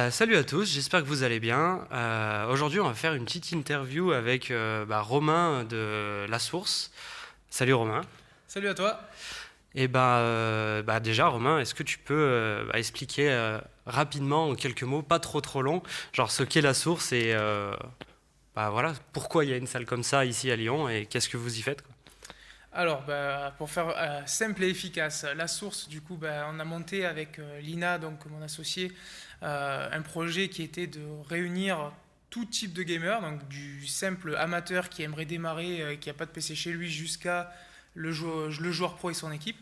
Salut à tous, j'espère que vous allez bien. Aujourd'hui, on va faire une petite interview avec Romain de La Source. Salut Romain. Salut à toi. Déjà Romain, est-ce que tu peux expliquer rapidement en quelques mots, pas trop long, genre ce qu'est La Source et voilà, pourquoi il y a une salle comme ça ici à Lyon et qu'est-ce que vous y faites, quoi. Alors, pour faire simple et efficace, la source, du coup, on a monté avec Lina, donc mon associé, un projet qui était de réunir tout type de gamer, donc du simple amateur qui aimerait démarrer, qui n'a pas de PC chez lui, jusqu'à le joueur pro et son équipe.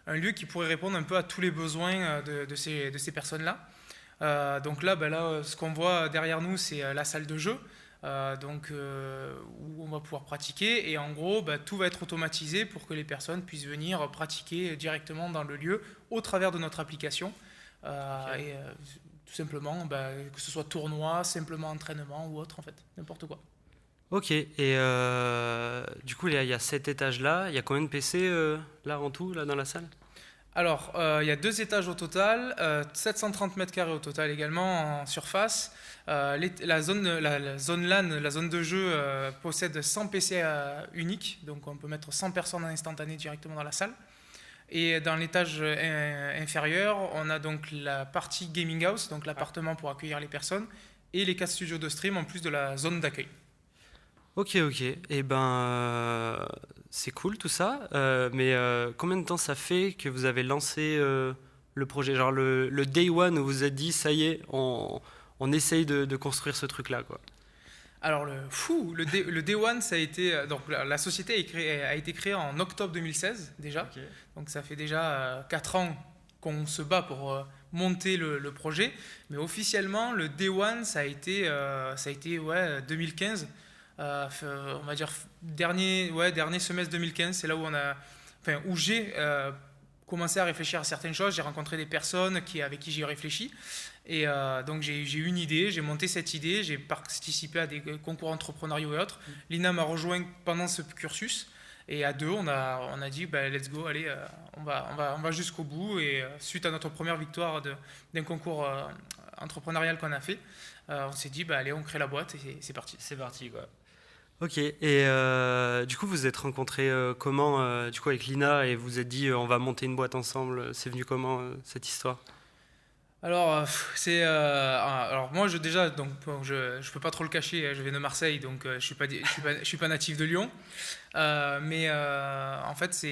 Un lieu qui pourrait répondre un peu à tous les besoins de ces personnes-là. Donc là, ce qu'on voit derrière nous, c'est la salle de jeu. Où on va pouvoir pratiquer et en gros tout va être automatisé pour que les personnes puissent venir pratiquer directement dans le lieu au travers de notre application. Ok. Tout simplement, que ce soit tournoi, simplement entraînement ou autre, en fait, n'importe quoi. Ok, et du coup il y a cet étage-là, il y a combien de PC là en tout, là dans la salle? Alors, il y a deux étages au total, 730 mètres carrés au total également en surface. La zone LAN, la zone de jeu, possède 100 PC uniques, donc on peut mettre 100 personnes en instantané directement dans la salle. Et dans l'étage inférieur, on a donc la partie gaming house, donc l'appartement pour accueillir les personnes, et les 4 studios de stream en plus de la zone d'accueil. Ok, ok. C'est cool tout ça. Combien de temps ça fait que vous avez lancé le projet? Genre le day one où vous vous êtes dit, ça y est, on essaye de construire ce truc-là, quoi. Alors le Day One, ça a été donc la société a été créée en octobre 2016 déjà. Ok. Donc ça fait déjà 4 ans qu'on se bat pour monter le projet. Mais officiellement, le Day One, ça a été ouais, 2015. On va dire dernier semestre 2015, c'est là où j'ai commencé à réfléchir à certaines choses. J'ai rencontré des personnes avec qui j'ai réfléchi. Et donc j'ai eu une idée, j'ai monté cette idée, j'ai participé à des concours entrepreneuriaux et autres. Lina m'a rejoint pendant ce cursus. Et à deux, on a dit, let's go, allez, on va jusqu'au bout. Et suite à notre première victoire d'un concours entrepreneurial qu'on a fait, on s'est dit, allez, on crée la boîte et c'est parti. C'est parti, quoi. Ok, et du coup, vous vous êtes rencontrés comment, du coup, avec Lina et vous vous êtes dit, on va monter une boîte ensemble. C'est venu comment, cette histoire? Alors, alors moi, déjà, donc, bon, je peux pas trop le cacher, je viens de Marseille, donc je suis pas natif de Lyon. En fait,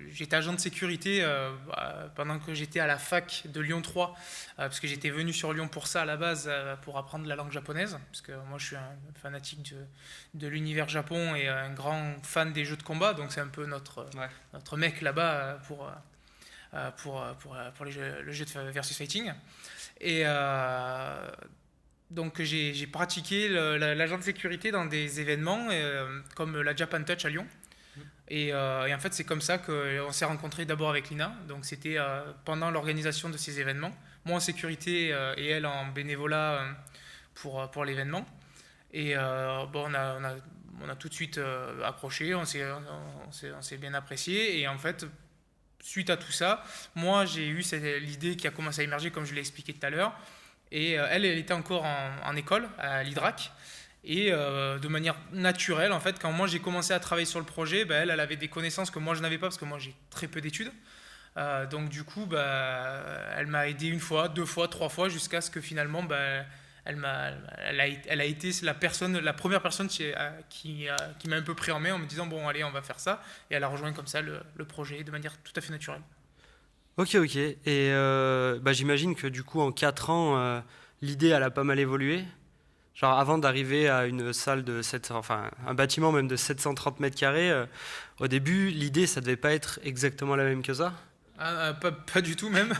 j'étais agent de sécurité pendant que j'étais à la fac de Lyon 3, parce que j'étais venu sur Lyon pour ça à la base, pour apprendre la langue japonaise, parce que moi je suis un fanatique de l'univers Japon et un grand fan des jeux de combat, donc c'est un peu Ouais. notre mec là-bas pour le jeu de versus fighting. Et donc j'ai pratiqué l'agent de sécurité dans des événements comme la Japan Touch à Lyon. Et en fait, c'est comme ça qu'on s'est rencontrés d'abord avec Lina. Donc c'était pendant l'organisation de ces événements. Moi en sécurité et elle en bénévolat pour l'événement. Et on a tout de suite accroché, on s'est bien apprécié. Et en fait, suite à tout ça, moi j'ai eu l'idée qui a commencé à émerger comme je l'ai expliqué tout à l'heure. Et elle était encore en école à l'IDRAC. Et de manière naturelle, en fait, quand moi j'ai commencé à travailler sur le projet, elle avait des connaissances que moi je n'avais pas parce que moi j'ai très peu d'études. Donc du coup, elle m'a aidé une fois, deux fois, trois fois, jusqu'à ce que finalement, elle a été la première personne qui m'a un peu pris en main en me disant bon allez on va faire ça. Et elle a rejoint comme ça le projet de manière tout à fait naturelle. Ok, ok. Et j'imagine que du coup, en 4 ans, l'idée, elle a pas mal évolué. Genre, avant d'arriver à une salle de 700, enfin, un bâtiment même de 730 mètres carrés, au début, l'idée, ça devait pas être exactement la même que ça. Pas du tout même.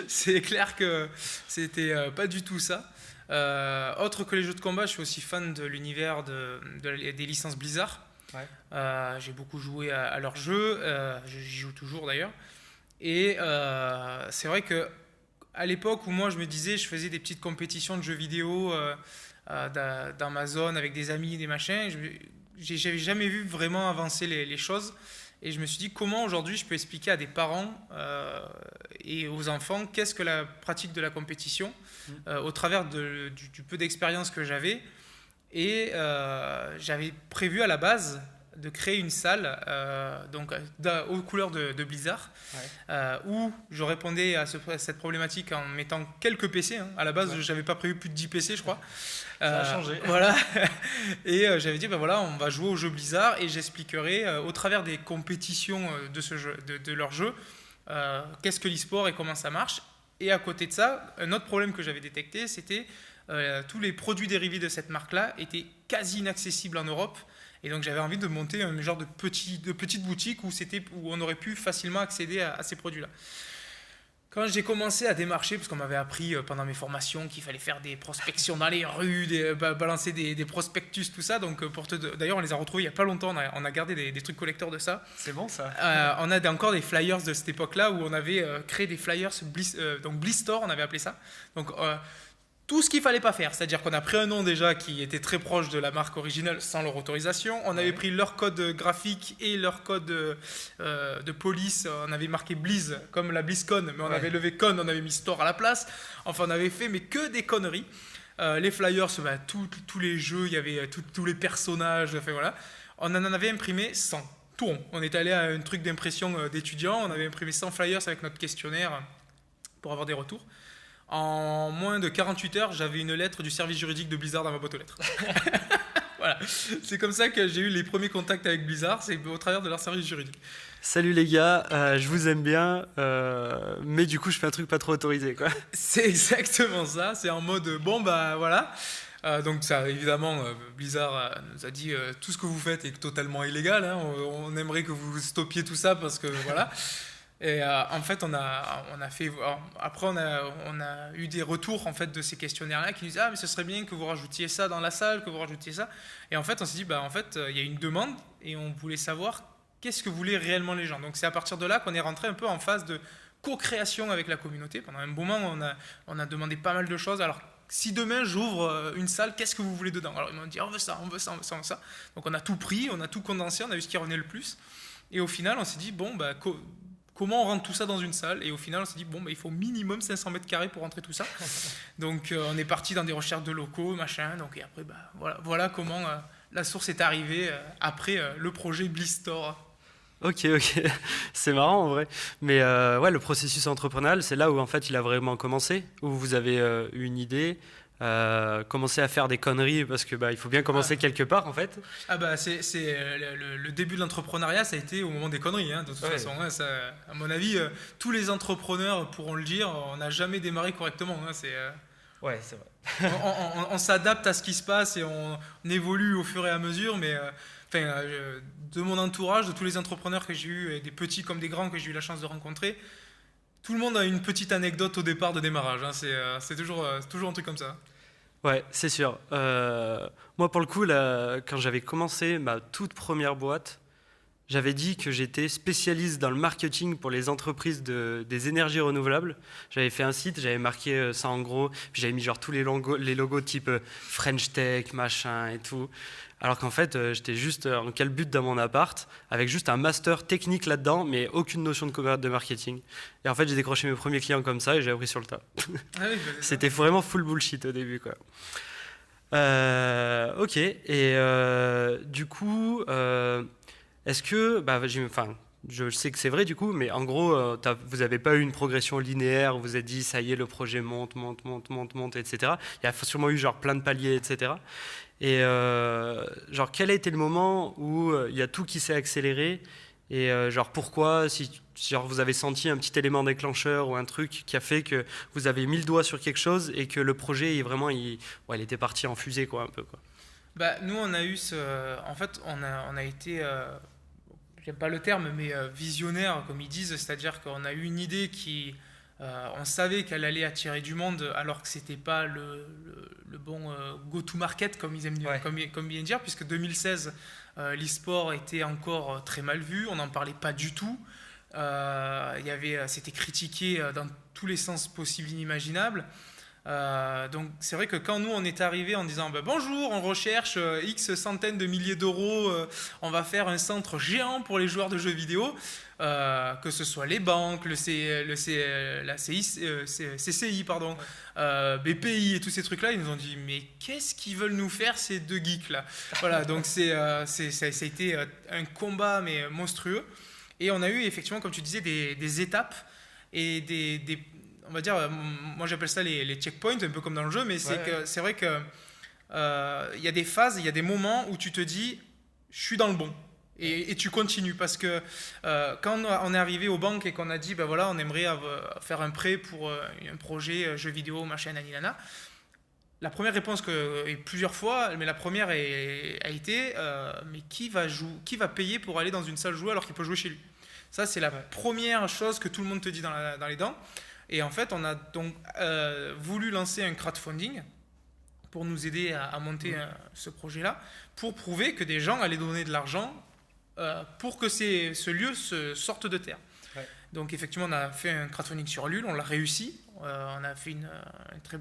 C'est clair que c'était pas du tout ça. Autre que les jeux de combat, je suis aussi fan de l'univers des licences Blizzard. Ouais. J'ai beaucoup joué à leurs jeux, j'y joue toujours d'ailleurs. Et c'est vrai que à l'époque où moi je me disais, je faisais des petites compétitions de jeux vidéo dans ma zone avec des amis, des machins, j'avais jamais vu vraiment avancer les choses. Et je me suis dit, comment aujourd'hui je peux expliquer à des parents et aux enfants qu'est-ce que la pratique de la compétition au travers du peu d'expérience que j'avais. Et j'avais prévu à la base de créer une salle aux couleurs de Blizzard, où je répondais à cette problématique en mettant quelques PC. À la base, j'avais pas prévu plus de 10 PC, je crois. Ça a changé. Voilà. Et j'avais dit, voilà, on va jouer au jeu Blizzard et j'expliquerai au travers des compétitions de ce jeu, de leur jeu, qu'est-ce que l'e-sport et comment ça marche. Et à côté de ça, un autre problème que j'avais détecté, c'était tous les produits dérivés de cette marque-là étaient quasi inaccessibles en Europe. Et donc j'avais envie de monter un genre de petite boutique où on aurait pu facilement accéder à ces produits-là. Quand j'ai commencé à démarcher, parce qu'on m'avait appris pendant mes formations qu'il fallait faire des prospections dans les rues, balancer des prospectus, tout ça. Donc d'ailleurs, on les a retrouvés il n'y a pas longtemps. On a gardé des trucs collecteurs de ça. C'est bon ça. On a encore des flyers de cette époque-là où on avait créé des flyers, donc Blizzstore, on avait appelé ça. Donc tout ce qu'il fallait pas faire, c'est-à-dire qu'on a pris un nom déjà qui était très proche de la marque originale sans leur autorisation. On avait pris leur code graphique et leur code de police. On avait marqué Blizz comme la BlizzCon, mais on avait levé Con, on avait mis Store à la place. Enfin, on avait fait mais que des conneries. Les flyers, tous les jeux, il y avait tous les personnages. Enfin voilà, on en avait imprimé 100. Tout rond. On est allé à un truc d'impression d'étudiants. On avait imprimé 100 flyers avec notre questionnaire pour avoir des retours. En moins de 48 heures, j'avais une lettre du service juridique de Blizzard dans ma boîte aux lettres. Voilà. C'est comme ça que j'ai eu les premiers contacts avec Blizzard, c'est au travers de leur service juridique. Salut les gars, je vous aime bien, mais du coup je fais un truc pas trop autorisé, quoi. C'est exactement ça, c'est en mode bon bah voilà. Donc ça, évidemment, Blizzard nous a dit tout ce que vous faites est totalement illégal. Hein. On aimerait que vous stoppiez tout ça parce que voilà. Et en fait, on a fait. Après, on a eu des retours en fait de ces questionnaires-là qui nous disaient mais ce serait bien que vous rajoutiez ça dans la salle, que vous rajoutiez ça. Et en fait, on s'est dit en fait, il y a une demande et on voulait savoir qu'est-ce que voulaient réellement les gens. Donc c'est à partir de là qu'on est rentré un peu en phase de co-création avec la communauté. Pendant un bon moment, on a demandé pas mal de choses. Alors si demain j'ouvre une salle, qu'est-ce que vous voulez dedans? Alors ils m'ont dit on veut ça, on veut ça, on veut ça, on veut ça. Donc on a tout pris, on a tout condensé, on a vu ce qui revenait le plus. Et au final, on s'est dit comment on rentre tout ça dans une salle? Et au final, on s'est dit, il faut minimum 500 mètres carrés pour rentrer tout ça. Donc, on est parti dans des recherches de locaux, machin. Donc, et après, voilà comment la source est arrivée après le projet Blizzstore. Ok, c'est marrant en vrai. Mais le processus entrepreneurial, c'est là où en fait il a vraiment commencé, où vous avez eu une idée, commencé à faire des conneries parce que il faut bien commencer quelque part en fait. C'est le début de l'entrepreneuriat, ça a été au moment des conneries. Hein, de toute façon, hein, ça, à mon avis, tous les entrepreneurs pourront le dire. On n'a jamais démarré correctement. Hein, c'est vrai. on s'adapte à ce qui se passe et on évolue au fur et à mesure, mais de mon entourage, de tous les entrepreneurs que j'ai eu, et des petits comme des grands que j'ai eu la chance de rencontrer, tout le monde a une petite anecdote au départ de démarrage. Hein, c'est toujours un truc comme ça. Ouais, c'est sûr. Moi, pour le coup, quand j'avais commencé ma toute première boîte, j'avais dit que j'étais spécialiste dans le marketing pour les entreprises des énergies renouvelables. J'avais fait un site, j'avais marqué ça en gros, puis j'avais mis genre tous les logos type French Tech, machin et tout. Alors qu'en fait, j'étais juste en calbute dans mon appart, avec juste un master technique là-dedans, mais aucune notion de marketing. Et en fait, j'ai décroché mes premiers clients comme ça et j'ai appris sur le tas. C'était vraiment full bullshit au début, quoi. Ok, et du coup, est-ce que, je sais que c'est vrai du coup, mais en gros, vous n'avez pas eu une progression linéaire, vous vous êtes dit, ça y est, le projet monte, etc. Il y a sûrement eu genre plein de paliers, etc. Et quel a été le moment où il y a tout qui s'est accéléré et pourquoi, si vous avez senti un petit élément déclencheur ou un truc qui a fait que vous avez mis le doigt sur quelque chose et que le projet il était parti en fusée quoi, un peu quoi. Nous on a eu en fait on a été j'aime pas le terme mais visionnaire comme ils disent, c'est-à-dire qu'on a eu une idée qui on savait qu'elle allait attirer du monde alors que c'était pas le bon go-to-market comme ils aiment comme bien dire, puisque 2016 l'e-sport était encore très mal vu, on n'en parlait pas du tout, c'était critiqué dans tous les sens possibles et inimaginables. Donc c'est vrai que quand nous on est arrivé en disant bah, bonjour, on recherche X centaines de milliers d'euros, on va faire un centre géant pour les joueurs de jeux vidéo, que ce soit les banques, la CCI, pardon, BPI et tous ces trucs-là, ils nous ont dit mais qu'est-ce qu'ils veulent nous faire ces deux geeks là? Voilà, donc ça a été un combat mais monstrueux. Et on a eu effectivement, comme tu disais, des étapes et on va dire, moi j'appelle ça les checkpoints, un peu comme dans le jeu, mais c'est vrai que il y a des phases, il y a des moments où tu te dis, je suis dans le bon. Et tu continues parce que quand on est arrivé aux banques et qu'on a dit, ben voilà, on aimerait faire un prêt pour un projet jeu vidéo, machin, naninana. La première réponse, et plusieurs fois, mais la première a été, mais qui va payer pour aller dans une salle jouer alors qu'il peut jouer chez lui? Ça, c'est la première chose que tout le monde te dit dans les dents. Et en fait, on a donc voulu lancer un crowdfunding pour nous aider à monter ce projet-là, pour prouver que des gens allaient donner de l'argent pour que ce lieu sorte de terre. Ouais. Donc effectivement, on a fait un crowdfunding sur Ulule, on l'a réussi. On a fait un très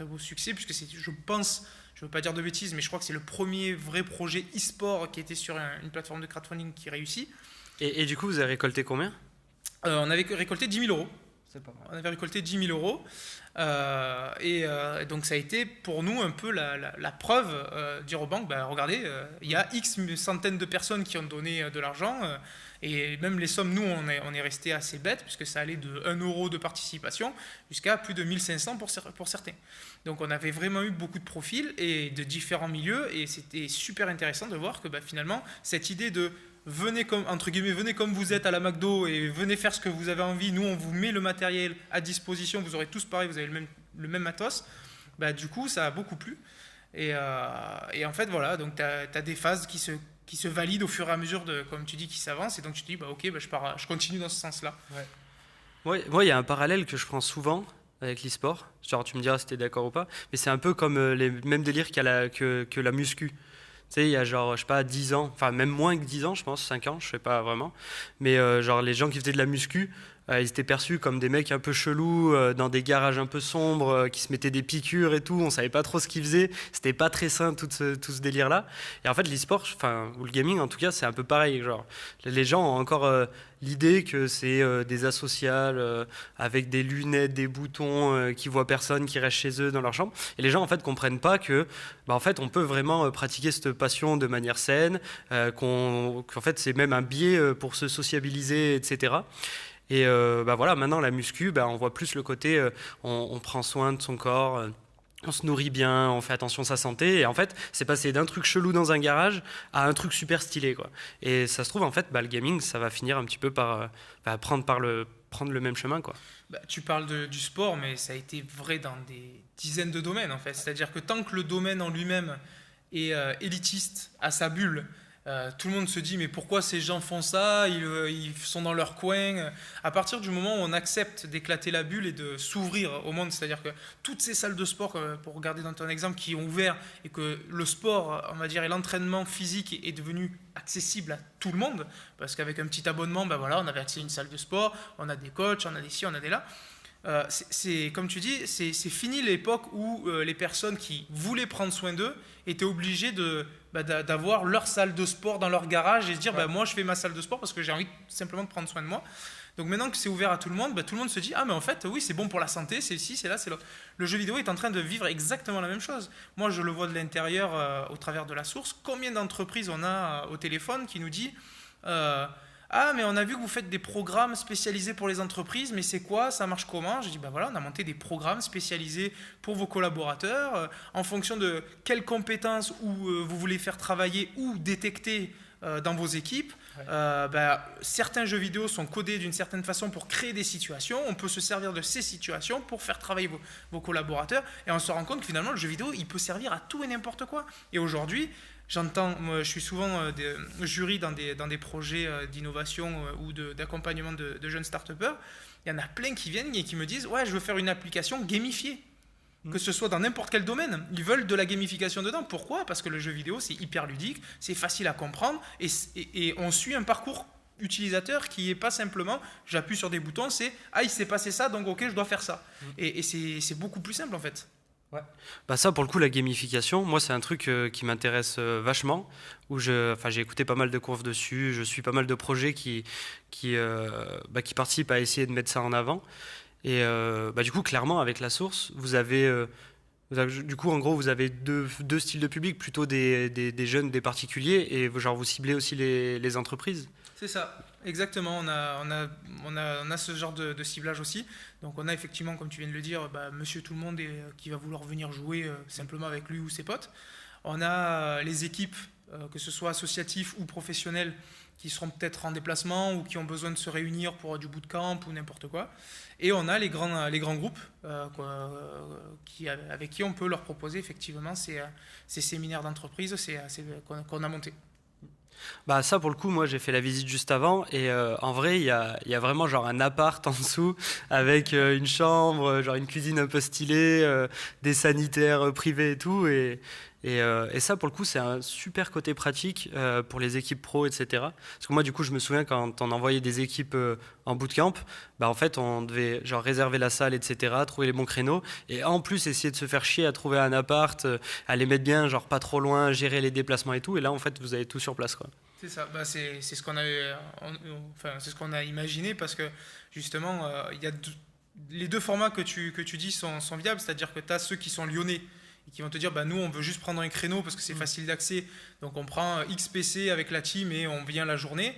beau succès, puisque je pense, je ne veux pas dire de bêtises, mais je crois que c'est le premier vrai projet e-sport qui était sur une plateforme de crowdfunding qui réussit. Et du coup, vous avez récolté combien? On avait récolté 10 000 euros. C'est pas mal. On avait récolté 10 000 euros. Donc ça a été pour nous un peu la preuve, dire aux banques, bah, regardez, il y a X centaines de personnes qui ont donné de l'argent. Et même les sommes, nous, on est resté assez bêtes, puisque ça allait de 1 euro de participation jusqu'à plus de 1500 pour certains. Donc on avait vraiment eu beaucoup de profils et de différents milieux. Et c'était super intéressant de voir que finalement, cette idée de venez comme vous êtes à la McDo et venez faire ce que vous avez envie. Nous, on vous met le matériel à disposition. Vous aurez tous pareil, vous avez le même matos. Du coup, ça a beaucoup plu. Et en fait, voilà, donc tu as des phases qui se valident au fur et à mesure, comme tu dis, qui s'avancent. Et donc tu te dis, ok, je continue dans ce sens-là. Ouais. Moi, il y a un parallèle que je prends souvent avec l'e-sport. Genre, tu me diras si tu es d'accord ou pas. Mais c'est un peu comme les mêmes délires que la muscu. Tu sais, il y a genre, je sais pas, 10 ans, enfin même moins que 10 ans, je pense, 5 ans, je sais pas vraiment. Mais genre, les gens qui faisaient de la muscu, ils étaient perçus comme des mecs un peu chelous, dans des garages un peu sombres, qui se mettaient des piqûres et tout. On savait pas trop ce qu'ils faisaient. C'était pas très sain, tout ce délire-là. Et en fait, l'e-sport, ou le gaming en tout cas, c'est un peu pareil. Genre, les gens ont encore l'idée que c'est des asociales avec des lunettes, des boutons, qui voient personne, qui restent chez eux dans leur chambre. Et les gens en fait comprennent pas que, en fait, on peut vraiment pratiquer cette passion de manière saine, qu'en fait c'est même un biais pour se sociabiliser, etc. Et voilà, maintenant la muscu, on voit plus le côté, on prend soin de son corps. On se nourrit bien, on fait attention à sa santé, et en fait, c'est passé d'un truc chelou dans un garage à un truc super stylé, quoi. Et ça se trouve, en fait, le gaming, ça va finir un petit peu par prendre le même chemin, quoi. Tu parles du sport, mais ça a été vrai dans des dizaines de domaines, en fait. C'est-à-dire que tant que le domaine en lui-même est élitiste, à sa bulle, tout le monde se dit mais pourquoi ces gens font ça, ils sont dans leur coin. À partir du moment où on accepte d'éclater la bulle et de s'ouvrir au monde, c'est-à-dire que toutes ces salles de sport, pour regarder dans ton exemple, qui ont ouvert et que le sport, on va dire, et l'entraînement physique est devenu accessible à tout le monde, parce qu'avec un petit abonnement, voilà, on avait accès à une salle de sport, on a des coachs, on a des ci, on a des là. C'est comme tu dis, c'est fini l'époque où les personnes qui voulaient prendre soin d'eux étaient obligées d'avoir leur salle de sport dans leur garage et se dire moi je fais ma salle de sport parce que j'ai envie simplement de prendre soin de moi. Donc maintenant que c'est ouvert à tout le monde, tout le monde se dit mais en fait oui, c'est bon pour la santé, c'est ci, c'est là, c'est l'autre. Le jeu vidéo est en train de vivre exactement la même chose. Moi je le vois de l'intérieur au travers de la source. Combien d'entreprises on a au téléphone qui nous dit mais on a vu que vous faites des programmes spécialisés pour les entreprises, mais c'est quoi? Ça marche comment? Je dis voilà, on a monté des programmes spécialisés pour vos collaborateurs en fonction de quelles compétences vous voulez faire travailler ou détecter dans vos équipes. Certains jeux vidéo sont codés d'une certaine façon pour créer des situations. On peut se servir de ces situations pour faire travailler vos collaborateurs, et on se rend compte que finalement le jeu vidéo il peut servir à tout et n'importe quoi. Et aujourd'hui, moi, je suis souvent jury dans des projets d'innovation ou d'accompagnement de jeunes start-upers. Il y en a plein qui viennent et qui me disent je veux faire une application gamifiée. Que ce soit dans n'importe quel domaine. Ils veulent de la gamification dedans. Pourquoi? Parce que le jeu vidéo, c'est hyper ludique, c'est facile à comprendre et on suit un parcours utilisateur qui est pas simplement j'appuie sur des boutons, c'est il s'est passé ça, donc ok, je dois faire ça. Et c'est beaucoup plus simple en fait. Ouais. Bah ça, pour le coup, la gamification, moi, c'est un truc qui m'intéresse vachement, où j'ai écouté pas mal de confs dessus, je suis pas mal de projets qui participent à essayer de mettre ça en avant. Et du coup, clairement, avec la source, du coup, en gros, vous avez deux styles de public, plutôt des jeunes, des particuliers, et genre vous ciblez aussi les entreprises. C'est ça, exactement. On a ce genre de ciblage aussi. Donc on a effectivement, comme tu viens de le dire, monsieur tout le monde qui va vouloir venir jouer simplement avec lui ou ses potes. On a les équipes, que ce soit associatives ou professionnelles, qui seront peut-être en déplacement ou qui ont besoin de se réunir pour du bootcamp ou n'importe quoi. Et on a les grands groupes avec qui on peut leur proposer effectivement ces séminaires d'entreprise qu'on a montés. Bah ça, pour le coup, moi j'ai fait la visite juste avant, et en vrai il y a vraiment genre un appart en dessous avec une chambre, genre une cuisine un peu stylée, des sanitaires privés et tout, et ça, pour le coup, c'est un super côté pratique pour les équipes pro, etc. Parce que moi, du coup, je me souviens quand on envoyait des équipes en bootcamp, en fait, on devait genre réserver la salle, etc., trouver les bons créneaux, et en plus essayer de se faire chier à trouver un appart, à les mettre bien, genre pas trop loin, gérer les déplacements et tout. Et là, en fait, vous avez tout sur place, quoi. C'est ça, c'est ce qu'on a, c'est ce qu'on a imaginé parce que justement, les deux formats que tu dis sont viables, c'est-à-dire que tu as ceux qui sont lyonnais et qui vont te dire nous on veut juste prendre un créneau parce que c'est facile d'accès, donc on prend X PC avec la team et on vient la journée,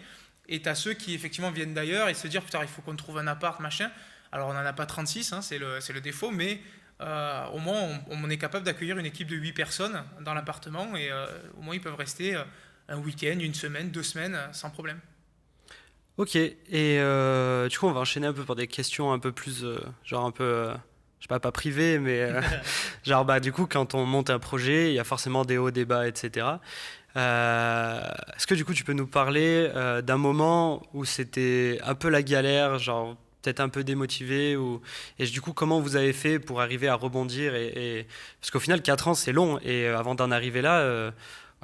et tu as ceux qui effectivement viennent d'ailleurs et se dire putain il faut qu'on trouve un appart machin. Alors on n'en a pas 36, c'est le défaut, mais au moins on est capable d'accueillir une équipe de 8 personnes dans l'appartement, et au moins ils peuvent rester un week-end, une semaine, 2 semaines, sans problème. Ok, et du coup, on va enchaîner un peu pour des questions un peu plus, genre un peu, je sais pas privées, mais genre, du coup, quand on monte un projet, il y a forcément des hauts, des bas, etc. Est-ce que du coup, tu peux nous parler d'un moment où c'était un peu la galère, genre peut-être un peu démotivé, et du coup, comment vous avez fait pour arriver à rebondir, parce qu'au final, 4 ans, c'est long, et avant d'en arriver là,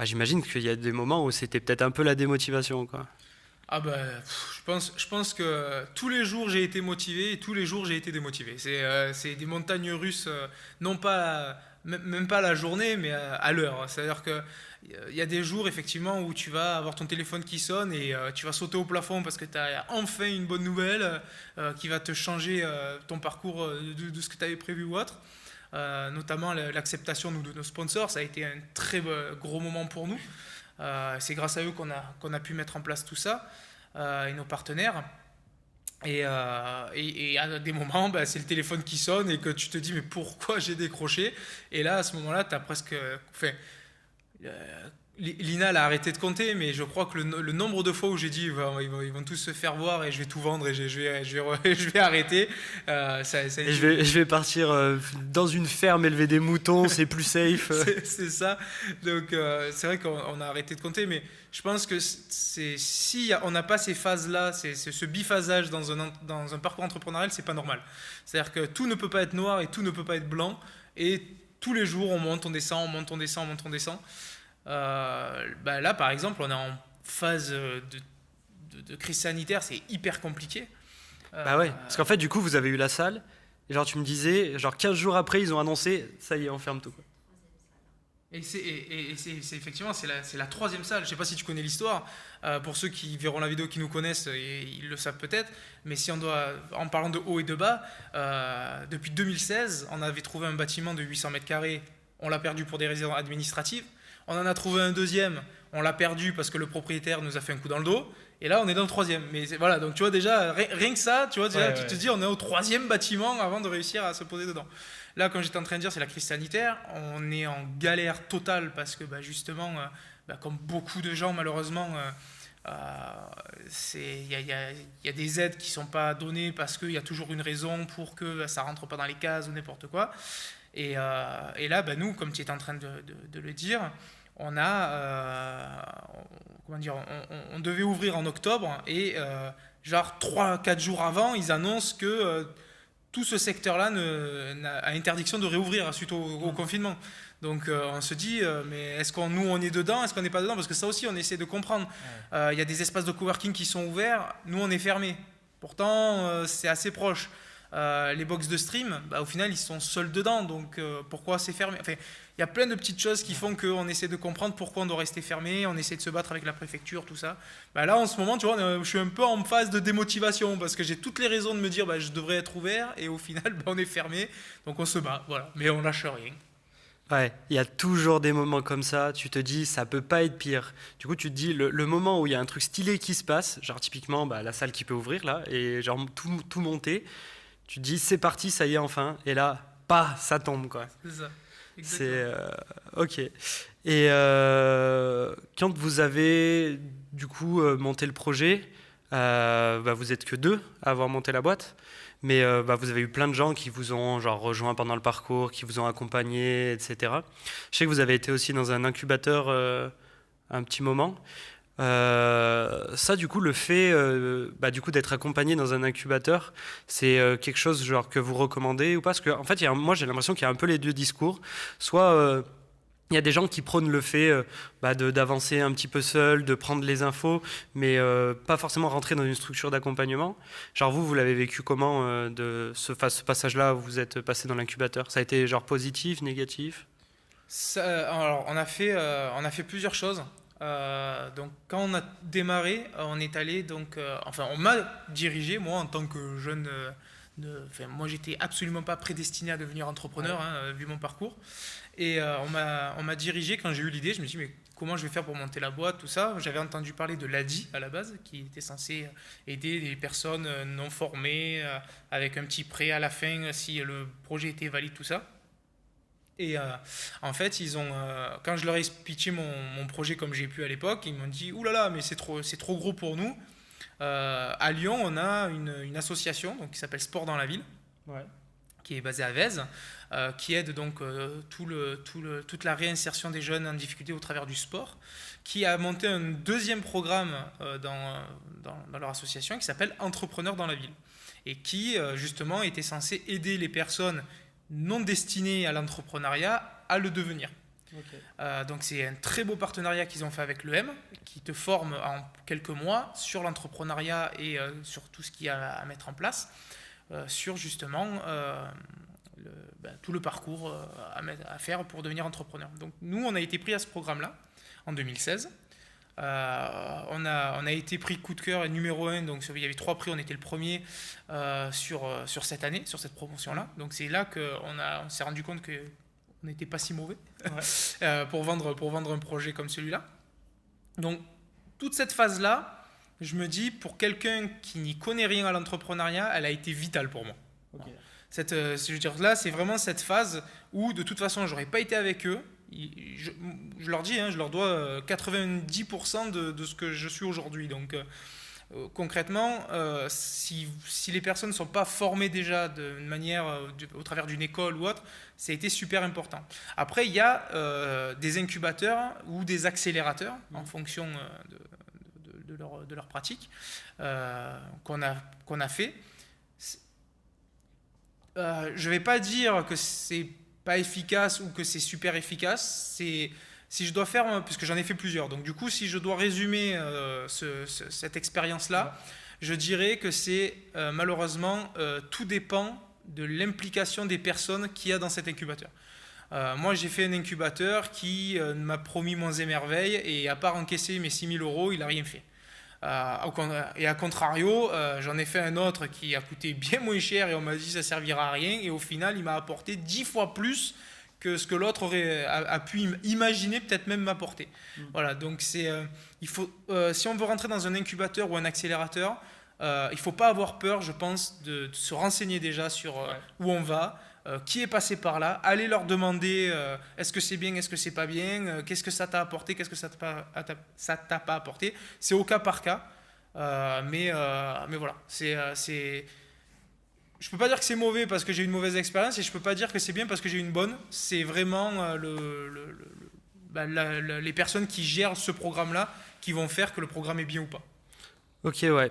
j'imagine qu'il y a des moments où c'était peut-être un peu la démotivation, quoi. Je pense que tous les jours j'ai été motivé et tous les jours j'ai été démotivé. C'est des montagnes russes, non pas, même pas la journée, mais à l'heure. C'est-à-dire que il y a des jours effectivement où tu vas avoir ton téléphone qui sonne et tu vas sauter au plafond parce que tu as enfin une bonne nouvelle qui va te changer ton parcours de ce que tu avais prévu ou autre. Notamment l'acceptation de nos sponsors, ça a été un très gros moment pour nous. C'est grâce à eux qu'on a pu mettre en place tout ça, et nos partenaires. Et à des moments, c'est le téléphone qui sonne et que tu te dis mais pourquoi j'ai décroché. Et là, à ce moment-là, tu as presque... Lina l'a arrêté de compter, mais je crois que le nombre de fois où j'ai dit ils vont tous se faire voir et je vais tout vendre et je vais arrêter. Et je vais partir dans une ferme élever des moutons, c'est plus safe. C'est ça. Donc c'est vrai qu'on a arrêté de compter, mais je pense que si on n'a pas ces phases-là, ce biphasage dans un parcours entrepreneurial, c'est pas normal. C'est-à-dire que tout ne peut pas être noir et tout ne peut pas être blanc, et tous les jours on monte, on descend, on monte, on descend, on monte, on descend. Là par exemple on est en phase de crise sanitaire, c'est hyper compliqué. Ouais, parce qu'en fait du coup vous avez eu la salle, et genre tu me disais, genre 15 jours après ils ont annoncé, ça y est on ferme tout, quoi. Et c'est effectivement c'est la troisième salle. Je sais pas si tu connais l'histoire, pour ceux qui verront la vidéo, qui nous connaissent, ils le savent peut-être, mais si on doit, en parlant de haut et de bas, depuis 2016 on avait trouvé un bâtiment de 800 mètres carrés, on l'a perdu pour des raisons administratives. On en a trouvé un deuxième, on l'a perdu parce que le propriétaire nous a fait un coup dans le dos. Et là, on est dans le troisième. Mais voilà, donc tu vois déjà, rien que ça, tu vois, déjà, tu te dis, on est au troisième bâtiment avant de réussir à se poser dedans. Là, comme j'étais en train de dire, c'est la crise sanitaire. On est en galère totale parce que justement, comme beaucoup de gens, malheureusement, il y a des aides qui ne sont pas données parce qu'il y a toujours une raison pour que ça ne rentre pas dans les cases ou n'importe quoi. Et là, nous, comme tu étais en train de le dire, on devait ouvrir en octobre, et genre 3-4 jours avant, ils annoncent que tout ce secteur-là a interdiction de réouvrir suite au confinement. Donc on se dit, mais est-ce qu'on nous on est dedans, est-ce qu'on n'est pas dedans? Parce que ça aussi on essaie de comprendre. Il y a des espaces de coworking qui sont ouverts, nous on est fermés. Pourtant c'est assez proche. Les box de stream, au final ils sont seuls dedans, donc pourquoi c'est fermé? Enfin, il y a plein de petites choses qui font qu'on essaie de comprendre pourquoi on doit rester fermé, on essaie de se battre avec la préfecture, tout ça. Là en ce moment, tu vois, je suis un peu en phase de démotivation parce que j'ai toutes les raisons de me dire je devrais être ouvert et au final on est fermé, donc on se bat, voilà. Mais on lâche rien. Ouais, il y a toujours des moments comme ça, tu te dis ça peut pas être pire. Du coup tu te dis le moment où il y a un truc stylé qui se passe, genre typiquement la salle qui peut ouvrir là, et genre tout monter, tu te dis c'est parti, ça y est enfin, et là, ça tombe quoi. C'est ça. C'est ok. Et quand vous avez du coup monté le projet, vous êtes que 2 à avoir monté la boîte, mais vous avez eu plein de gens qui vous ont genre rejoint pendant le parcours, qui vous ont accompagné, etc. Je sais que vous avez été aussi dans un incubateur un petit moment. Ça du coup le fait du coup d'être accompagné dans un incubateur, c'est quelque chose genre que vous recommandez ou pas? Parce que en fait moi j'ai l'impression qu'il y a un peu les deux discours. Soit il y a des gens qui prônent le fait d'avancer un petit peu seul, de prendre les infos, mais pas forcément rentrer dans une structure d'accompagnement. Genre vous l'avez vécu comment de ce passage-là où vous êtes passé dans l'incubateur? Ça a été genre positif, négatif? Alors on a fait plusieurs choses. Donc quand on a démarré, on est allé on m'a dirigé moi en tant que jeune. Moi j'étais absolument pas prédestiné à devenir entrepreneur vu mon parcours. Et on m'a dirigé quand j'ai eu l'idée. Je me suis dit mais comment je vais faire pour monter la boîte, tout ça. J'avais entendu parler de l'ADI à la base, qui était censé aider les personnes non formées avec un petit prêt à la fin si le projet était valide, tout ça. Et en fait, quand je leur ai pitché mon projet comme j'ai pu à l'époque, ils m'ont dit « Ouh là là, mais c'est trop gros pour nous ». À Lyon, on a une association qui s'appelle Sport dans la ville, qui est basée à Vèze, qui aide donc toute la réinsertion des jeunes en difficulté au travers du sport, qui a monté un deuxième programme dans leur association qui s'appelle Entrepreneurs dans la ville, et qui justement était censé aider les personnes non destinés à l'entrepreneuriat à le devenir. Donc c'est un très beau partenariat qu'ils ont fait avec l'EM, qui te forme en quelques mois sur l'entrepreneuriat et sur tout ce qu'il y a à mettre en place, sur justement tout le parcours à faire pour devenir entrepreneur. Donc nous, on a été pris à ce programme-là en 2016. On a été pris coup de cœur numéro 1, donc il y avait 3 prix, on était le premier sur cette année, sur cette promotion-là. Donc c'est là qu'on s'est rendu compte qu'on n'était pas si mauvais pour vendre un projet comme celui-là. Donc toute cette phase-là, je me dis, pour quelqu'un qui n'y connaît rien à l'entrepreneuriat, elle a été vitale pour moi. Là, c'est vraiment cette phase où de toute façon, j'aurais pas été avec eux. Je leur dis, je leur dois 90% de ce que je suis aujourd'hui. Donc concrètement, si les personnes ne sont pas formées déjà de manière au travers d'une école ou autre, ça a été super important. Après, il y a des incubateurs ou des accélérateurs en fonction de leur pratique qu'on a fait. Je ne vais pas dire que c'est pas efficace ou que c'est super efficace. Si je dois faire, puisque j'en ai fait plusieurs, donc du coup si je dois résumer cette expérience-là, je dirais que c'est malheureusement tout dépend de l'implication des personnes qu'il y a dans cet incubateur. Moi j'ai fait un incubateur qui m'a promis monts et merveilles, et à part encaisser mes 6 000 €, il n'a rien fait. Et à contrario, j'en ai fait un autre qui a coûté bien moins cher et on m'a dit ça servira à rien, et au final il m'a apporté 10 fois plus que ce que l'autre a pu imaginer, peut-être même m'apporter. Voilà, donc si on veut rentrer dans un incubateur ou un accélérateur, il ne faut pas avoir peur, je pense, de se renseigner déjà sur où on va, qui est passé par là, aller leur demander est-ce que c'est bien, est-ce que c'est pas bien, qu'est-ce que ça t'a apporté, qu'est-ce que ça t'a pas apporté. C'est au cas par cas, mais voilà, je peux pas dire que c'est mauvais parce que j'ai eu une mauvaise expérience, et je peux pas dire que c'est bien parce que j'ai eu une bonne. C'est vraiment les personnes qui gèrent ce programme-là qui vont faire que le programme est bien ou pas. Ok, ouais.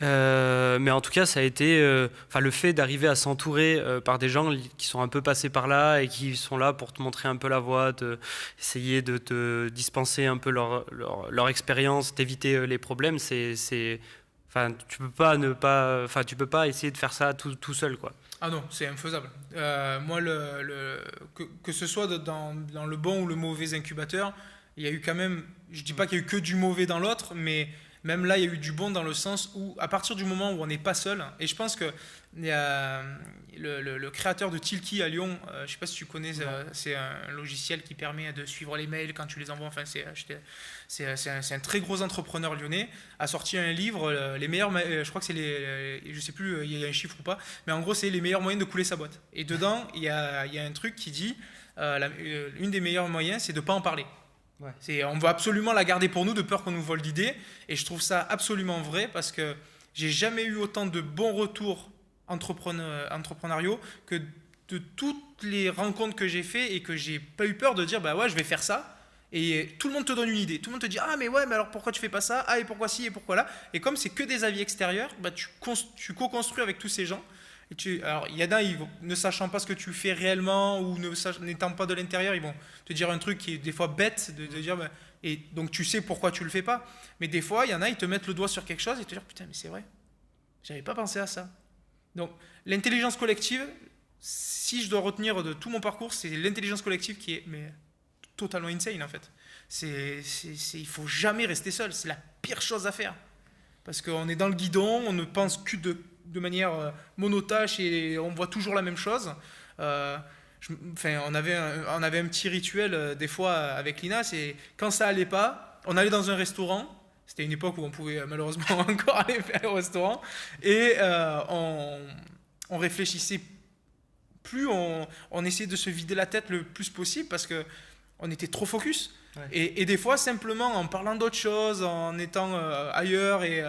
Mais en tout cas, ça a été, enfin, le fait d'arriver à s'entourer par des gens qui sont un peu passés par là et qui sont là pour te montrer un peu la voie, essayer de te dispenser un peu leur expérience, t'éviter les problèmes, enfin, tu peux pas ne pas, enfin, tu peux pas essayer de faire ça tout seul, quoi. Ah non, c'est infaisable. Moi, que ce soit dans le bon ou le mauvais incubateur, il y a eu quand même, je dis pas qu'il y a eu que du mauvais dans l'autre, mais même là, il y a eu du bon dans le sens où, à partir du moment où on n'est pas seul, et je pense que il y a le créateur de Tilki à Lyon, je ne sais pas si tu connais, c'est un logiciel qui permet de suivre les mails quand tu les envoies. Enfin, c'est un très gros entrepreneur lyonnais, a sorti un livre, les meilleurs, je crois que c'est je sais plus, il y a un chiffre ou pas, mais en gros, c'est les meilleurs moyens de couler sa boîte. Et dedans, il y a un truc qui dit, une des meilleurs moyens, c'est de ne pas en parler. Ouais. On veut absolument la garder pour nous de peur qu'on nous vole l'idée. Et je trouve ça absolument vrai parce que j'ai jamais eu autant de bons retours entrepreneuriaux que de toutes les rencontres que j'ai fait et que j'ai pas eu peur de dire bah ouais je vais faire ça. Et tout le monde te donne une idée. Tout le monde te dit ah mais ouais mais alors pourquoi tu fais pas ça? Ah et pourquoi ci et pourquoi là? Et comme c'est que des avis extérieurs, bah tu co-construis avec tous ces gens. Alors, il y en a, ne sachant pas ce que tu fais réellement ou n'étant pas de l'intérieur, ils vont te dire un truc qui est des fois bête, de dire, et donc tu sais pourquoi tu le fais pas. Mais des fois, il y en a, ils te mettent le doigt sur quelque chose et te disent, putain, mais c'est vrai, j'avais pas pensé à ça. Donc, l'intelligence collective, si je dois retenir de tout mon parcours, c'est l'intelligence collective qui est totalement insane en fait. Il faut jamais rester seul, c'est la pire chose à faire. Parce qu'on est dans le guidon, on ne pense que de manière monotâche et on voit toujours la même chose. On avait un petit rituel des fois avec Lina, c'est quand ça allait pas, on allait dans un restaurant. C'était une époque où on pouvait malheureusement encore aller faire au restaurant et on réfléchissait plus, on essayait de se vider la tête le plus possible parce que on était trop focus. Ouais. Et des fois, simplement en parlant d'autre chose, en étant ailleurs et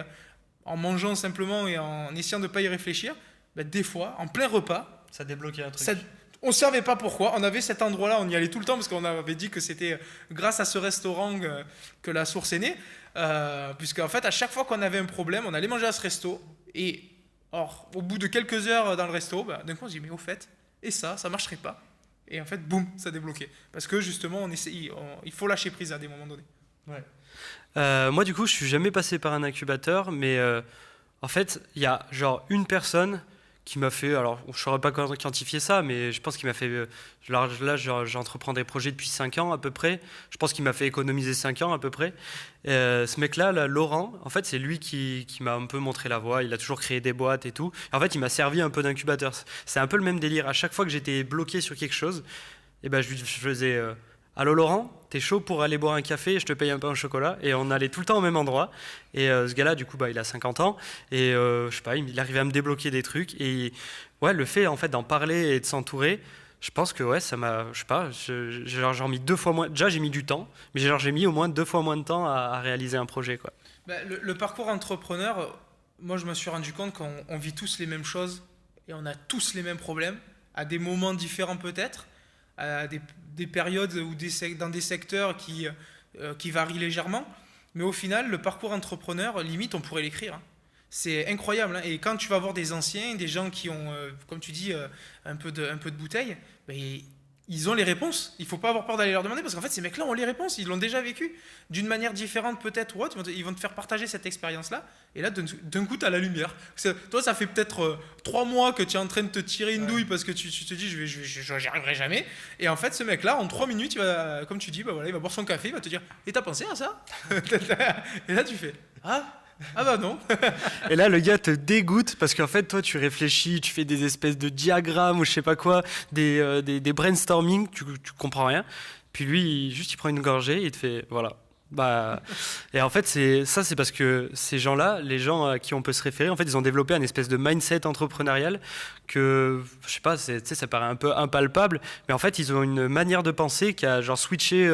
en mangeant simplement et en essayant de ne pas y réfléchir, bah, des fois, en plein repas, ça débloquait un truc. On ne savait pas pourquoi. On avait cet endroit-là, on y allait tout le temps parce qu'on avait dit que c'était grâce à ce restaurant que la source est née. Puisque en fait, à chaque fois qu'on avait un problème, on allait manger à ce resto. Et or, au bout de quelques heures dans le resto, bah, d'un coup, on se dit mais au fait, et ça ne marcherait pas. Et en fait, boum, ça débloquait. Parce que justement, il faut lâcher prise à des moments donnés. Ouais. Moi, du coup, je suis jamais passé par un incubateur, mais en fait, il y a genre une personne qui m'a fait, alors je ne saurais pas quantifier ça, mais je pense qu'il m'a fait, là j'entreprends des projets depuis 5 ans à peu près, je pense qu'il m'a fait économiser 5 ans à peu près. Ce mec-là, là, Laurent, en fait c'est lui qui m'a un peu montré la voie, il a toujours créé des boîtes et tout. En fait il m'a servi un peu d'incubateur, c'est un peu le même délire, à chaque fois que j'étais bloqué sur quelque chose, et ben, je faisais... Allô Laurent, t'es chaud pour aller boire un café et je te paye un pain au chocolat? Et on allait tout le temps au même endroit. Et ce gars-là, du coup, il a 50 ans. Et je sais pas, il arrivait à me débloquer des trucs. Et ouais, le fait en fait d'en parler et de s'entourer, je pense que ouais, ça m'a, je sais pas, j'ai mis 2 fois moins. Déjà, j'ai mis du temps, mais j'ai mis au moins 2 fois moins de temps à réaliser un projet, quoi. Le parcours entrepreneur, moi, je me suis rendu compte qu'on vit tous les mêmes choses et on a tous les mêmes problèmes à des moments différents peut-être. À des périodes ou dans des secteurs qui varient légèrement. Mais au final, le parcours entrepreneur, limite, on pourrait l'écrire. Hein. C'est incroyable. Hein. Et quand tu vas voir des anciens, des gens qui ont, comme tu dis, un peu de bouteille, ben, ils ont les réponses. Il ne faut pas avoir peur d'aller leur demander parce qu'en fait, ces mecs-là ont les réponses. Ils l'ont déjà vécu d'une manière différente peut-être ou autre. Ils vont te faire partager cette expérience-là. Et là, d'un coup, tu as la lumière. Toi, ça fait peut-être 3 mois que tu es en train de te tirer une douille parce que tu te dis, j'y arriverai jamais. Et en fait, ce mec-là, en 3 minutes, il va, comme tu dis, bah voilà, il va boire son café, il va te dire, et t'as pensé à ça? Et là, tu fais, ah bah non. Et là, le gars te dégoûte parce qu'en fait, toi, tu réfléchis, tu fais des espèces de diagrammes ou je sais pas quoi, des brainstorming, tu comprends rien. Puis lui, il prend une gorgée et il te fait, voilà. Bah, et en fait, c'est parce que ces gens-là, les gens à qui on peut se référer, en fait, ils ont développé un espèce de mindset entrepreneurial que, je sais pas, ça paraît un peu impalpable, mais en fait, ils ont une manière de penser qui a genre switché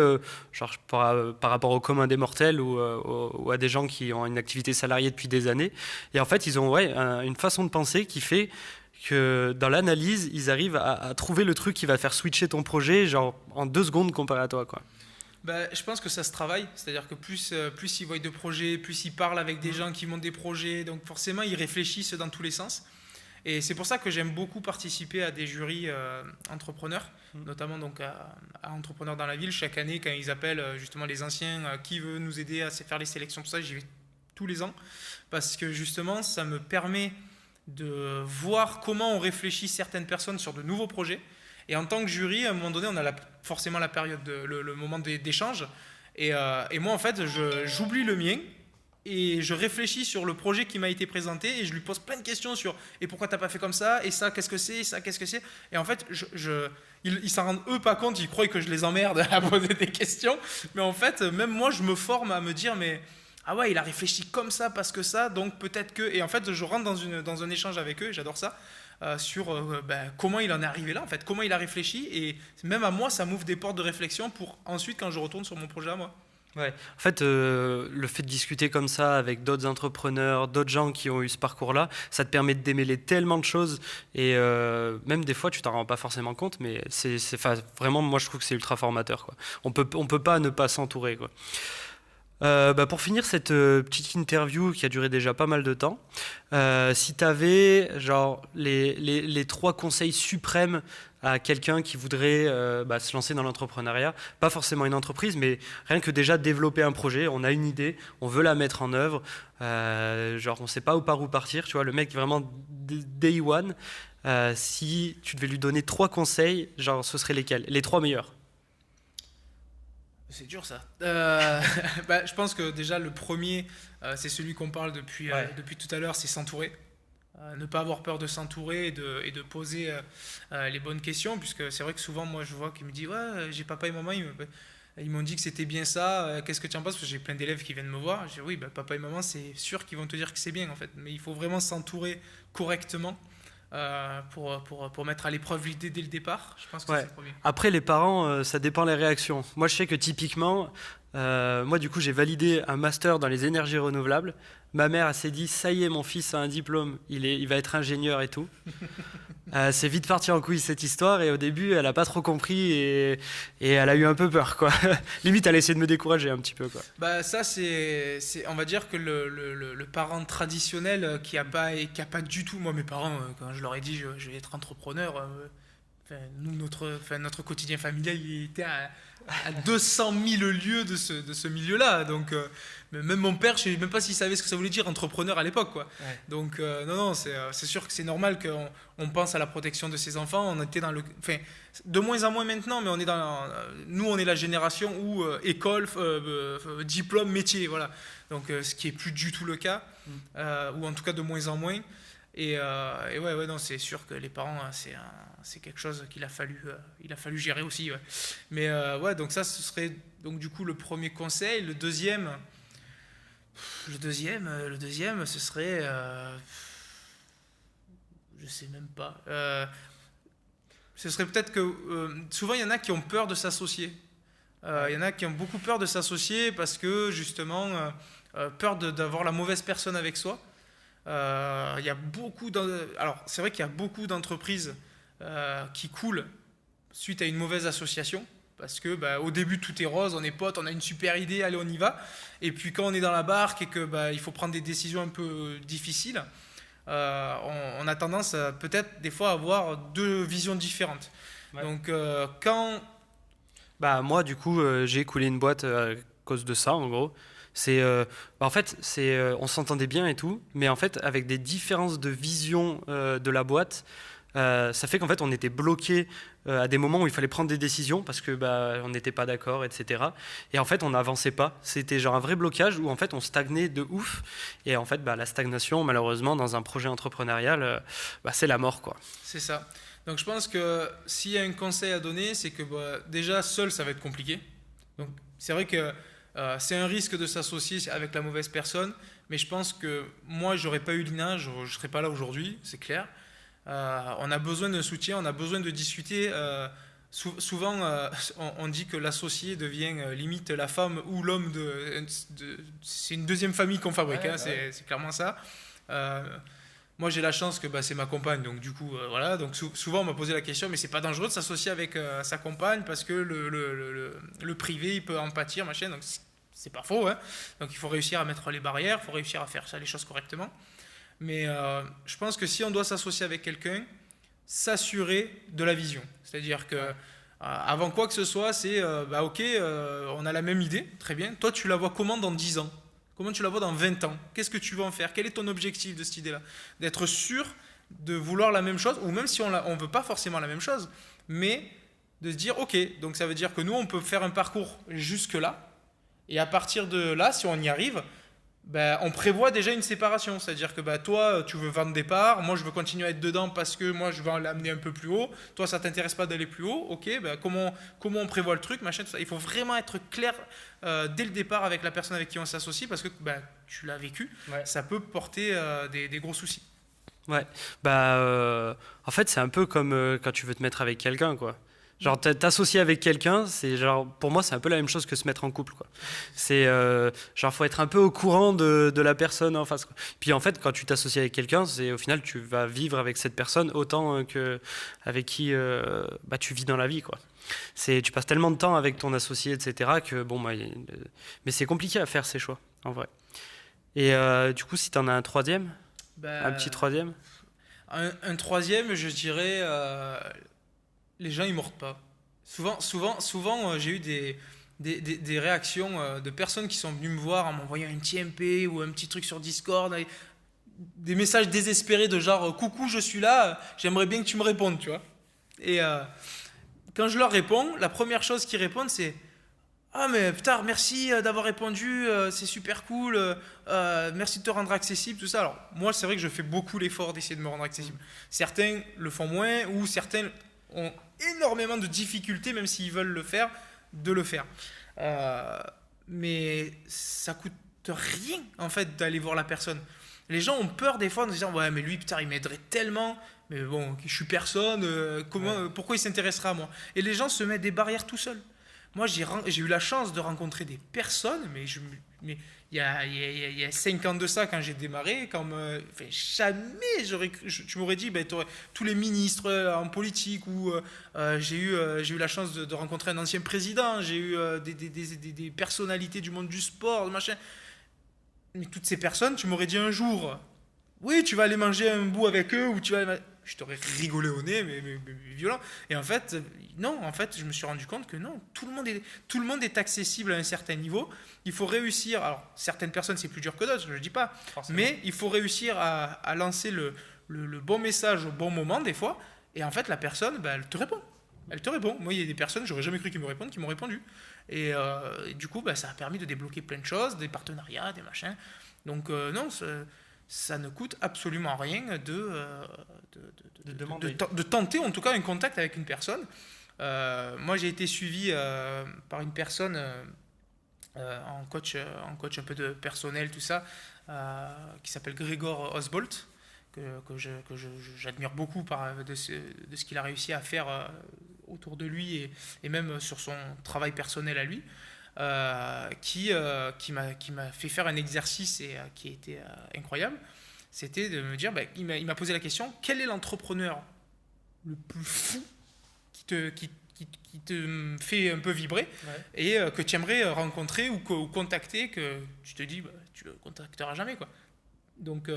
par rapport au commun des mortels ou à des gens qui ont une activité salariée depuis des années. Et en fait, ils ont une façon de penser qui fait que dans l'analyse, ils arrivent à trouver le truc qui va faire switcher ton projet genre en 2 secondes comparé à toi, quoi. Bah, je pense que ça se travaille, c'est-à-dire que plus ils voient de projets, plus ils parlent avec des gens qui montent des projets, donc forcément ils réfléchissent dans tous les sens. Et c'est pour ça que j'aime beaucoup participer à des jurys entrepreneurs, notamment donc à Entrepreneurs dans la ville. Chaque année, quand ils appellent justement les anciens, qui veut nous aider à faire les sélections, tout ça, j'y vais tous les ans, parce que justement, ça me permet de voir comment on réfléchit certaines personnes sur de nouveaux projets. Et en tant que jury, à un moment donné, on a forcément la période, le moment d'échange. Et moi, en fait, j'oublie le mien et je réfléchis sur le projet qui m'a été présenté et je lui pose plein de questions sur et pourquoi t'as pas fait comme ça, et ça qu'est-ce que c'est, et ça qu'est-ce que c'est. Et en fait, ils s'en rendent eux pas compte, ils croient que je les emmerde à poser des questions, mais en fait, même moi, je me forme à me dire mais ah ouais, il a réfléchi comme ça parce que ça, donc peut-être que. Et en fait, je rentre dans un échange avec eux, et j'adore ça, sur comment il en est arrivé là, en fait, comment il a réfléchi, et même à moi, ça m'ouvre des portes de réflexion pour ensuite, quand je retourne sur mon projet à moi. Ouais. En fait, le fait de discuter comme ça avec d'autres entrepreneurs, d'autres gens qui ont eu ce parcours-là, ça te permet de démêler tellement de choses et même des fois, tu t'en rends pas forcément compte, mais enfin, vraiment, moi, je trouve que c'est ultra formateur, quoi. On peut pas ne pas s'entourer, quoi. Pour finir cette petite interview qui a duré déjà pas mal de temps, si tu avais genre les trois conseils suprêmes à quelqu'un qui voudrait se lancer dans l'entrepreneuriat, pas forcément une entreprise, mais rien que déjà développer un projet, on a une idée, on veut la mettre en œuvre, genre on sait pas par où partir, tu vois, le mec vraiment day one, si tu devais lui donner trois conseils, genre ce seraient lesquels? Les trois meilleurs? C'est dur ça. Je pense que déjà le premier, c'est celui qu'on parle depuis tout à l'heure, c'est s'entourer. Ne pas avoir peur de s'entourer et de poser les bonnes questions, puisque c'est vrai que souvent moi je vois qu'ils me disent ouais, j'ai papa et maman, ils m'ont dit que c'était bien ça, qu'est-ce que tu en penses? Parce que j'ai plein d'élèves qui viennent me voir, je dis oui, papa et maman c'est sûr qu'ils vont te dire que c'est bien en fait, mais il faut vraiment s'entourer correctement pour mettre à l'épreuve l'idée dès le départ. Je pense que c'est Ouais. le premier. Après, les parents, ça dépend des réactions. Moi, je sais que typiquement, moi, du coup, j'ai validé un master dans les énergies renouvelables. Ma mère, elle s'est dit, ça y est, mon fils a un diplôme, il va être ingénieur et tout. C'est vite parti en couille cette histoire et au début, elle a pas trop compris et elle a eu un peu peur, quoi. Limite, elle a essayé de me décourager un petit peu, quoi. Bah ça on va dire que le parent traditionnel qui a pas du tout, moi mes parents quand je leur ai dit je vais être entrepreneur, notre quotidien familial il était à 200 000 lieues de ce milieu-là, donc mais même mon père je sais même pas s'il savait ce que ça voulait dire entrepreneur à l'époque quoi. Ouais. Donc non c'est sûr que c'est normal qu'on pense à la protection de ses enfants, on était de moins en moins maintenant, mais nous on est la génération où école, diplôme, métier, voilà. Donc ce qui est plus du tout le cas, ou en tout cas de moins en moins. Et ouais, non, c'est sûr que les parents, c'est quelque chose il a fallu gérer aussi. Ouais. Mais ouais, donc ça, ce serait donc du coup le premier conseil. Le deuxième, ce serait, je sais même pas. Ce serait peut-être que souvent il y en a qui ont peur de s'associer. Il y en a qui ont beaucoup peur de s'associer parce que justement peur d'avoir la mauvaise personne avec soi. Il y a alors c'est vrai qu'il y a beaucoup d'entreprises qui coulent suite à une mauvaise association parce que au début tout est rose, on est potes, on a une super idée, allez on y va, et puis quand on est dans la barque et que il faut prendre des décisions un peu difficiles, on a tendance peut-être des fois à avoir deux visions différentes. Ouais. Donc quand Moi, du coup, j'ai coulé une boîte à cause de ça, en gros. En fait, on s'entendait bien et tout, mais en fait, avec des différences de vision de la boîte, ça fait qu'en fait, on était bloqué à des moments où il fallait prendre des décisions parce que on n'était pas d'accord, etc. Et en fait, on n'avançait pas. C'était genre un vrai blocage où en fait, on stagnait de ouf. Et en fait, la stagnation, malheureusement, dans un projet entrepreneurial, c'est la mort, quoi. C'est ça. Donc, je pense que s'il y a un conseil à donner, c'est que déjà seul, ça va être compliqué. Donc, c'est vrai que c'est un risque de s'associer avec la mauvaise personne, mais je pense que moi, j'aurais pas eu Lina, je ne serais pas là aujourd'hui, c'est clair. On a besoin d'un soutien, on a besoin de discuter. Souvent, on dit que l'associé devient limite la femme ou l'homme c'est une deuxième famille qu'on fabrique, ouais, hein, c'est clairement ça. Moi, j'ai la chance que c'est ma compagne, donc du coup, voilà. Donc souvent, on m'a posé la question, mais c'est pas dangereux de s'associer avec sa compagne parce que le privé, il peut en pâtir, machin. Donc c'est pas faux, hein. Donc il faut réussir à mettre les barrières, il faut réussir à faire ça, les choses correctement. Mais je pense que si on doit s'associer avec quelqu'un, s'assurer de la vision. C'est-à-dire que avant quoi que ce soit, c'est ok, on a la même idée, très bien. Toi, tu la vois comment dans 10 ans? Comment tu la vois dans 20 ans? Qu'est-ce que tu veux en faire? Quel est ton objectif de cette idée-là? D'être sûr de vouloir la même chose, ou même si on ne veut pas forcément la même chose, mais de se dire, ok, donc ça veut dire que nous, on peut faire un parcours jusque-là, et à partir de là, si on y arrive, on prévoit déjà une séparation. C'est-à-dire que toi, tu veux vendre des parts, moi, je veux continuer à être dedans parce que moi, je veux l'amener un peu plus haut. Toi, ça ne t'intéresse pas d'aller plus haut. Ok, comment on prévoit le truc, machin, tout ça. Il faut vraiment être clair dès le départ avec la personne avec qui on s'associe parce que tu l'as vécu. Ouais. Ça peut porter des gros soucis. Ouais, en fait, c'est un peu comme quand tu veux te mettre avec quelqu'un, quoi. Genre t'associer avec quelqu'un, c'est genre pour moi c'est un peu la même chose que se mettre en couple, quoi. C'est genre faut être un peu au courant de la personne en face, quoi. Puis en fait quand tu t'associes avec quelqu'un, c'est au final tu vas vivre avec cette personne autant que avec qui tu vis dans la vie, quoi. Tu passes tellement de temps avec ton associé, etc. que mais c'est compliqué à faire ces choix en vrai. Et du coup si t'en as un troisième, un petit troisième. Un troisième, je dirais. Les gens ils mordent pas. Souvent j'ai eu des réactions de personnes qui sont venues me voir en m'envoyant un petit MP ou un petit truc sur Discord, des messages désespérés de genre coucou, je suis là, j'aimerais bien que tu me répondes, tu vois. Et quand je leur réponds, la première chose qu'ils répondent c'est ah mais putain merci d'avoir répondu, c'est super cool, merci de te rendre accessible, tout ça. Alors moi c'est vrai que je fais beaucoup l'effort d'essayer de me rendre accessible. Certains le font moins ou certains ont énormément de difficultés, même s'ils veulent le faire, de le faire. Mais ça coûte rien, en fait, d'aller voir la personne. Les gens ont peur des fois en se disant ouais, mais lui, putain, il m'aiderait tellement, mais bon, je suis personne, pourquoi il s'intéressera à moi? Et les gens se mettent des barrières tout seuls. Moi, j'ai eu la chance de rencontrer des personnes, mais il y a 5 ans de ça, quand j'ai démarré, jamais tu m'aurais dit, tous les ministres en politique, ou j'ai eu la chance de rencontrer un ancien président, j'ai eu des personnalités du monde du sport, machin. Mais toutes ces personnes, tu m'aurais dit un jour, oui, tu vas aller manger un bout avec eux, ou tu vas... Je t'aurais rigolé au nez, mais violent. Et en fait, non, je me suis rendu compte que non, tout le monde est accessible à un certain niveau. Il faut réussir, alors certaines personnes c'est plus dur que d'autres, je ne dis pas, mais il faut réussir à lancer le bon message au bon moment des fois, et en fait la personne, elle te répond. Elle te répond. Moi, il y a des personnes, j'aurais jamais cru qu'ils me répondent, qui m'ont répondu. Et du coup, ça a permis de débloquer plein de choses, des partenariats, des machins. Donc non, ça ne coûte absolument rien de tenter en tout cas un contact avec une personne. Moi j'ai été suivi par une personne en coach un peu de personnel, tout ça, qui s'appelle Gregor Osbolt, que j'admire beaucoup de ce qu'il a réussi à faire autour de lui et même sur son travail personnel à lui. Qui m'a fait faire un exercice et qui était incroyable. C'était de me dire, il m'a posé la question, quel est l'entrepreneur le plus fou qui te fait un peu vibrer, ouais, et que tu aimerais rencontrer ou contacter, que tu te dis tu le contacteras jamais, quoi. Donc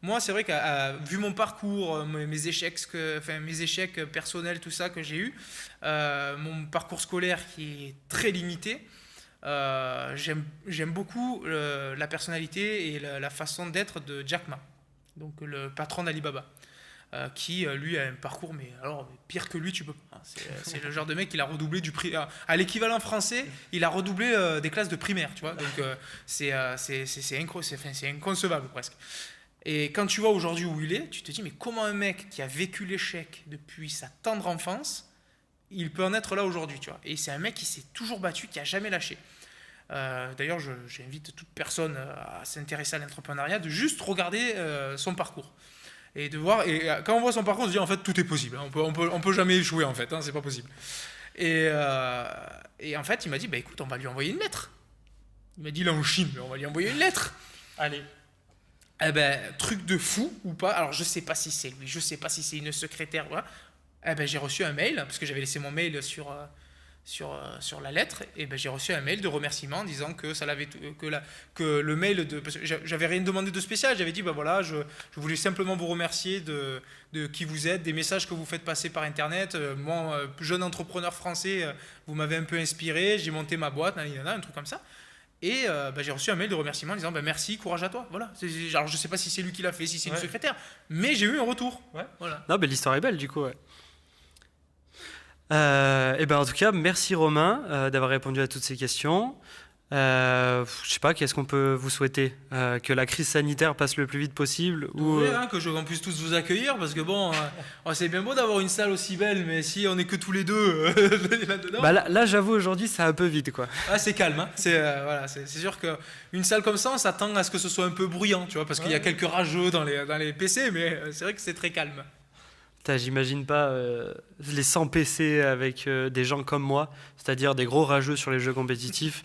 moi c'est vrai que vu mon parcours, mes échecs personnels, tout ça que j'ai eu, mon parcours scolaire qui est très limité, j'aime beaucoup la personnalité et la façon d'être de Jack Ma, donc le patron d'Alibaba, qui lui a un parcours mais pire que lui tu peux pas. C'est le genre de mec, il a redoublé à l'équivalent français, il a redoublé des classes de primaire, tu vois. Donc c'est inconcevable presque. Et quand tu vois aujourd'hui où il est, tu te dis mais comment un mec qui a vécu l'échec depuis sa tendre enfance, il peut en être là aujourd'hui, tu vois. Et c'est un mec qui s'est toujours battu, qui a jamais lâché. D'ailleurs, j'invite toute personne à s'intéresser à l'entrepreneuriat, de juste regarder son parcours et de voir. Et quand on voit son parcours, on se dit en fait tout est possible. On peut jamais échouer en fait. C'est pas possible. Et en fait, il m'a dit écoute, on va lui envoyer une lettre. Il m'a dit là en Chine, mais on va lui envoyer une lettre. Allez. Eh ben, truc de fou ou pas, alors je sais pas si c'est lui, je sais pas si c'est une secrétaire, voilà. Eh ben, j'ai reçu un mail, parce que j'avais laissé mon mail sur la lettre, et ben, j'ai reçu un mail de remerciement disant que ça l'avait que le mail de parce que j'avais rien demandé de spécial, j'avais dit bah voilà, je voulais simplement vous remercier de qui vous êtes, des messages que vous faites passer par internet. Moi, jeune entrepreneur français, vous m'avez un peu inspiré, j'ai monté ma boîte, un truc comme ça. Et bah, j'ai reçu un mail de remerciement en disant bah, merci, courage à toi. Voilà. Alors je sais pas si c'est lui qui l'a fait, si c'est une Ouais. secrétaire, mais j'ai eu un retour. Ouais. Voilà. Non, mais l'histoire est belle, du coup, ouais. Et ben en tout cas, merci Romain d'avoir répondu à toutes ces questions. Je sais pas, qu'est-ce qu'on peut vous souhaiter? Que la crise sanitaire passe le plus vite possible ou D'ouvrir, hein, qu'on puisse tous vous accueillir, parce que bon, c'est bien beau d'avoir une salle aussi belle, mais si on est que tous les deux là-dedans, Bah là, j'avoue, aujourd'hui, c'est un peu vite, quoi. c'est calme. Hein. Voilà, c'est sûr qu'une salle comme ça, on s'attend à ce que ce soit un peu bruyant, tu vois, parce qu'il y a quelques rageux dans les PC, mais c'est vrai que c'est très calme. Putain, j'imagine pas les 100 PC avec des gens comme moi, c'est-à-dire des gros rageux sur les jeux compétitifs,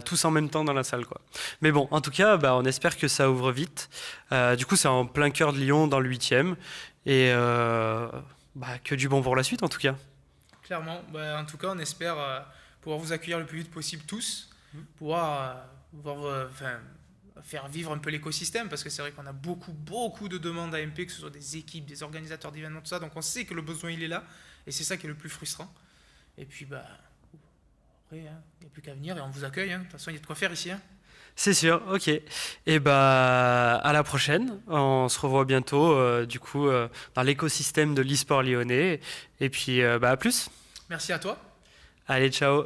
tous en même temps dans la salle, quoi. Mais bon, en tout cas, bah, on espère que ça ouvre vite. Du coup, c'est en plein cœur de Lyon, dans le 8e. Et bah, que du bon pour la suite, en tout cas. Clairement. Bah, en tout cas, on espère pouvoir vous accueillir le plus vite possible tous, pouvoir faire vivre un peu l'écosystème, parce que c'est vrai qu'on a beaucoup de demandes AMP, que ce soit des équipes, des organisateurs d'événements, tout ça, donc on sait que le besoin il est là, et c'est ça qui est le plus frustrant. Et puis bah après, il n'y a plus qu'à venir et on vous accueille, hein. De toute façon il y a de quoi faire ici. Hein. C'est sûr, ok. Et bah, à la prochaine. On se revoit bientôt, du coup, dans l'écosystème de l'e-sport lyonnais. Et puis, bah, à plus. Merci à toi. Allez, ciao.